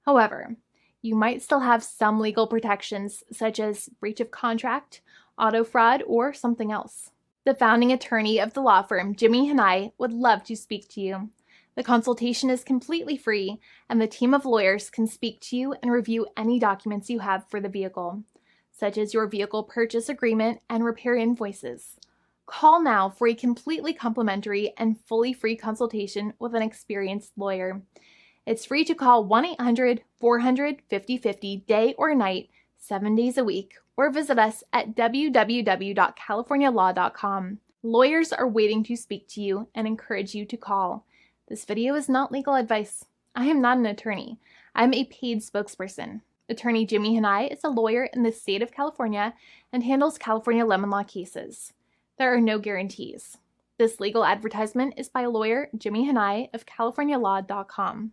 However, you might still have some legal protections such as breach of contract, auto fraud, or something else. The founding attorney of the law firm, Jimmy and I, would love to speak to you. The consultation is completely free, and the team of lawyers can speak to you and review any documents you have for the vehicle, such as your vehicle purchase agreement and repair invoices. Call now for a completely complimentary and fully free consultation with an experienced lawyer. It's free to call 1-800-400-5050 day or night, 7 days a week, or visit us at www.californialaw.com. Lawyers are waiting to speak to you and encourage you to call. This video is not legal advice. I am not an attorney. I'm a paid spokesperson. Attorney Jimmy Hanai is a lawyer in the state of California and handles California lemon law cases. There are no guarantees. This legal advertisement is by lawyer Jimmy Hanai of CaliforniaLaw.com.